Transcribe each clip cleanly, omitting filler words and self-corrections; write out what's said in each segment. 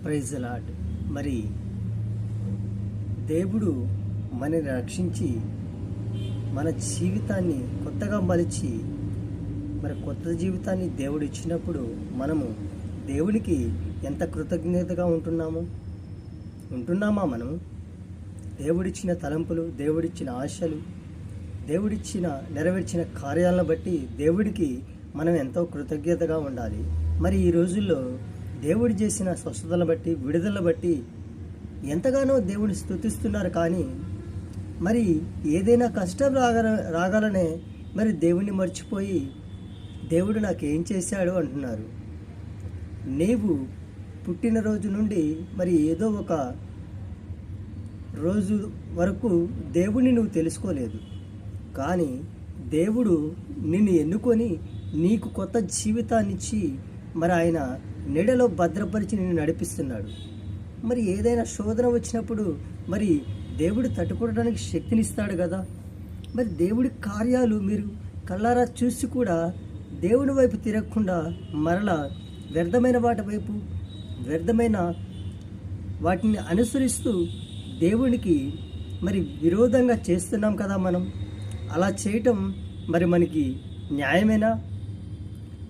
Praise the lord. మరి దేవుడు మనని రక్షించి మన జీవితాన్ని కొత్తగా మలిచి మరి కొత్త జీవితాన్ని దేవుడు ఇచ్చినప్పుడు మనము దేవునికి ఎంత కృతజ్ఞతగా ఉంటున్నామా మనము? దేవుడిచ్చిన తలంపులు, దేవుడిచ్చిన ఆశలు, దేవుడిచ్చిన నెరవేర్చిన కార్యాలను బట్టి దేవుడికి మనం ఎంతో కృతజ్ఞతగా ఉండాలి. మరి ఈ రోజుల్లో దేవుడు చేసిన స్వస్థతలను బట్టి, విడుదల బట్టి ఎంతగానో దేవుని స్తుతిస్తున్నారు. కానీ మరి ఏదైనా కష్టం రాగాలనే మరి దేవుణ్ణి మర్చిపోయి దేవుడు నాకేం చేశాడు అంటున్నారు. నీవు పుట్టినరోజు నుండి మరి ఏదో ఒక రోజు వరకు దేవుణ్ణి నువ్వు తెలుసుకోలేదు. కానీ దేవుడు నిన్ను ఎన్నుకొని నీకు కొత్త జీవితాన్ని ఇచ్చి మరి ఆయన నీడలో భద్రపరిచి నిన్ను నడిపిస్తున్నాడు. మరి ఏదైనా శోధన వచ్చినప్పుడు మరి దేవుడు తట్టుకోవడానికి శక్తినిస్తాడు కదా. మరి దేవుడి కార్యాలు మీరు కళ్ళారా చూసి కూడా దేవుడి వైపు తిరగకుండా మరలా వ్యర్థమైన వాటి వైపు, వ్యర్థమైన వాటిని అనుసరిస్తూ దేవునికి మరి విరోధంగా చేస్తున్నాం కదా మనం. అలా చేయటం మరి మనకి న్యాయమేనా?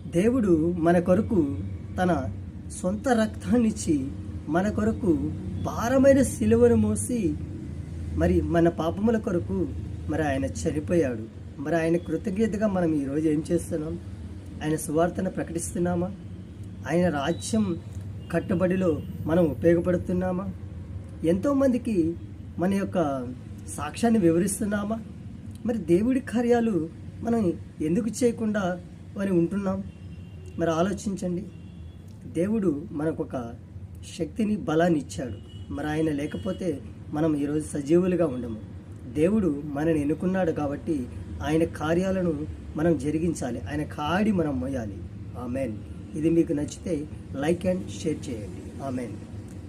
దేవుడు మన కొరకు తన సొంత రక్తాన్నిచ్చి మన కొరకు భారమైన సిలువను మోసి మరి మన పాపముల కొరకు మరి ఆయన చనిపోయాడు. మరి ఆయన కృతజ్ఞతగా మనం ఈరోజు ఏం చేస్తున్నాం? ఆయన సువార్తను ప్రకటిస్తున్నామా? ఆయన రాజ్యం కట్టుబడిలో మనం ఉపయోగపడుతున్నామా? ఎంతోమందికి మన యొక్క సాక్ష్యాన్ని వివరిస్తున్నామా? మరి దేవుడి కార్యాలు మనం ఎందుకు చేయకుండా మరి ఉంటున్నాం? మరి ఆలోచించండి. దేవుడు మనకొక శక్తిని, బలాన్ని ఇచ్చాడు. మరి ఆయన లేకపోతే మనం ఈరోజు సజీవులుగా ఉండము. దేవుడు మనని ఎన్నుకున్నాడు కాబట్టి ఆయన కార్యాలను మనం జరిగించాలి. ఆయన కాడి మనం మోయాలి. ఆమెన్. ఇది మీకు నచ్చితే లైక్ అండ్ షేర్ చేయండి. ఆమెన్.